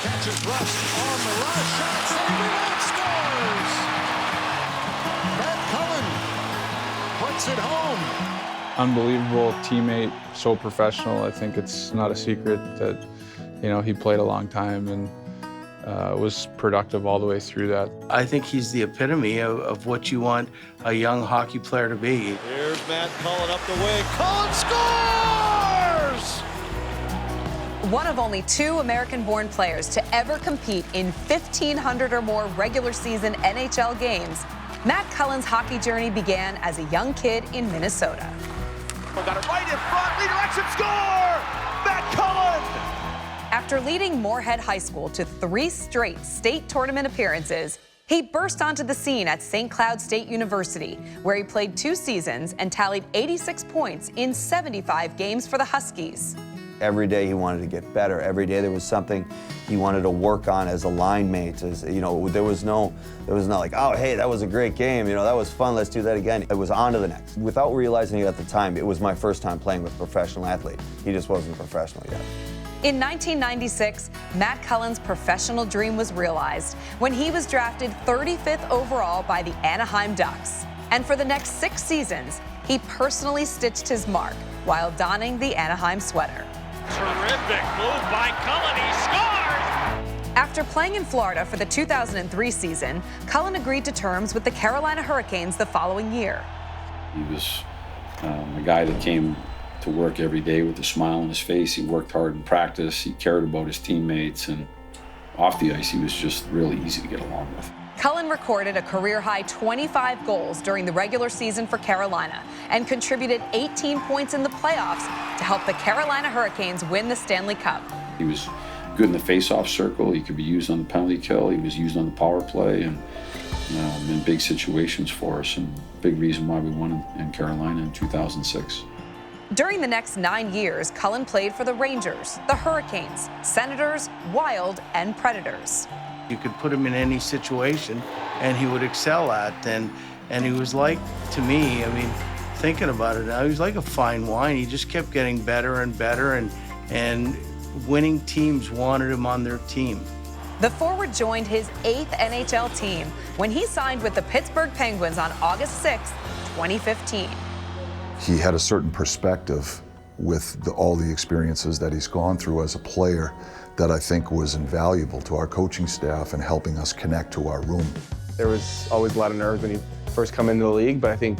Catches Rust on the rush. Shot save. Rebound scores. Matt Cullen puts it home. Unbelievable teammate, so professional. I think it's not a secret that, he played a long time and was productive all the way through that. I think he's the epitome of what you want a young hockey player to be. Here's Matt Cullen up the wing. Cullen scores! One of only 2 American-born players to ever compete in 1,500 or more regular season NHL games, Matt Cullen's hockey journey began as a young kid in Minnesota. Got it right in front. Redirection score! Matt Cullen! After leading Moorhead High School to 3 straight state tournament appearances, he burst onto the scene at St. Cloud State University, where he played 2 seasons and tallied 86 points in 75 games for the Huskies. Every day he wanted to get better. Every day there was something he wanted to work on as a line mate. There was not like, oh, hey, that was a great game. That was fun. Let's do that again. It was on to the next. Without realizing it at the time, it was my first time playing with a professional athlete. He just wasn't professional yet. In 1996, Matt Cullen's professional dream was realized when he was drafted 35th overall by the Anaheim Ducks. And for the next 6 seasons, he personally stitched his mark while donning the Anaheim sweater. Terrific move by Cullen. He scores! After playing in Florida for the 2003 season, Cullen agreed to terms with the Carolina Hurricanes the following year. He was a guy that came to work every day with a smile on his face. He worked hard in practice. He cared about his teammates, and off the ice, he was just really easy to get along with. Cullen recorded a career-high 25 goals during the regular season for Carolina and contributed 18 points in the playoffs to help the Carolina Hurricanes win the Stanley Cup. He was good in the face-off circle. He could be used on the penalty kill. He was used on the power play and in big situations for us, and big reason why we won in Carolina in 2006. During the next 9 years, Cullen played for the Rangers, the Hurricanes, Senators, Wild, and Predators. You could put him in any situation and he would excel at. And he was like, to me, thinking about it now, he was like a fine wine. He just kept getting better and better, and winning teams wanted him on their team. The forward joined his 8th NHL team when he signed with the Pittsburgh Penguins on August 6, 2015. He had a certain perspective with all the experiences that he's gone through as a player that I think was invaluable to our coaching staff and helping us connect to our room. There was always a lot of nerves when you first come into the league, but I think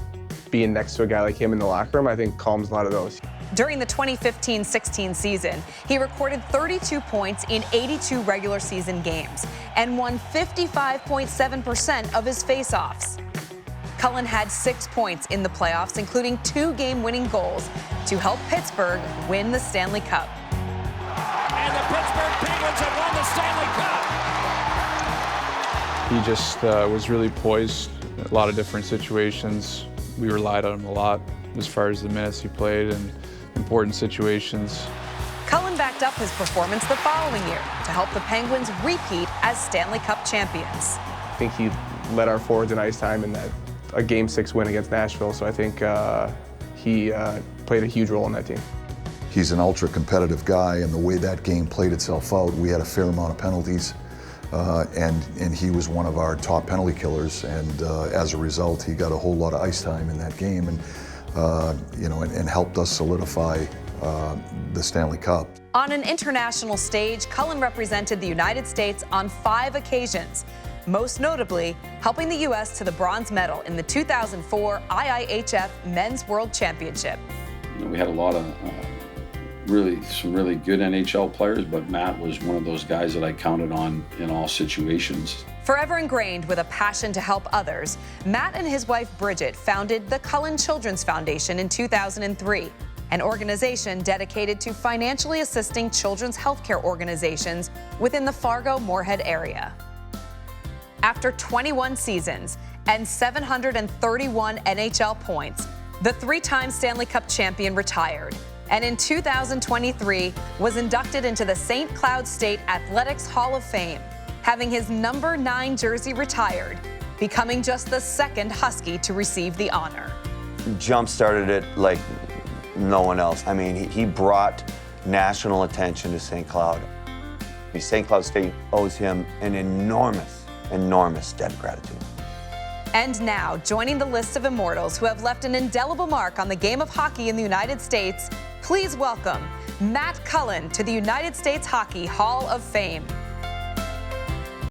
being next to a guy like him in the locker room, I think calms a lot of those. During the 2015-16 season, he recorded 32 points in 82 regular season games and won 55.7% of his faceoffs. Cullen had 6 points in the playoffs, including 2 game-winning goals to help Pittsburgh win the Stanley Cup. And the Pittsburgh Penguins have won the Stanley Cup. He just was really poised in a lot of different situations. We relied on him a lot as far as the minutes he played and important situations. Cullen backed up his performance the following year to help the Penguins repeat as Stanley Cup champions. I think he led our forwards in ice time in a Game 6 win against Nashville, so I think he played a huge role in that team. He's an ultra-competitive guy, and the way that game played itself out, we had a fair amount of penalties, and he was one of our top penalty killers, and as a result, he got a whole lot of ice time in that game, and and helped us solidify the Stanley Cup. On an international stage, Cullen represented the United States on 5 occasions, most notably helping the U.S. to the bronze medal in the 2004 IIHF Men's World Championship. We had a lot of some really good NHL players, but Matt was one of those guys that I counted on in all situations. Forever ingrained with a passion to help others, Matt and his wife Bridget founded the Cullen Children's Foundation in 2003, an organization dedicated to financially assisting children's healthcare organizations within the Fargo-Moorhead area. After 21 seasons and 731 NHL points, the 3-time Stanley Cup champion retired, and in 2023 was inducted into the St. Cloud State Athletics Hall of Fame, having his number 9 jersey retired, becoming just the 2nd Husky to receive the honor. Jump-started it like no one else. I mean, he brought national attention to St. Cloud. St. Cloud State owes him an enormous, enormous debt of gratitude. And now, joining the list of immortals who have left an indelible mark on the game of hockey in the United States, please welcome Matt Cullen to the United States Hockey Hall of Fame.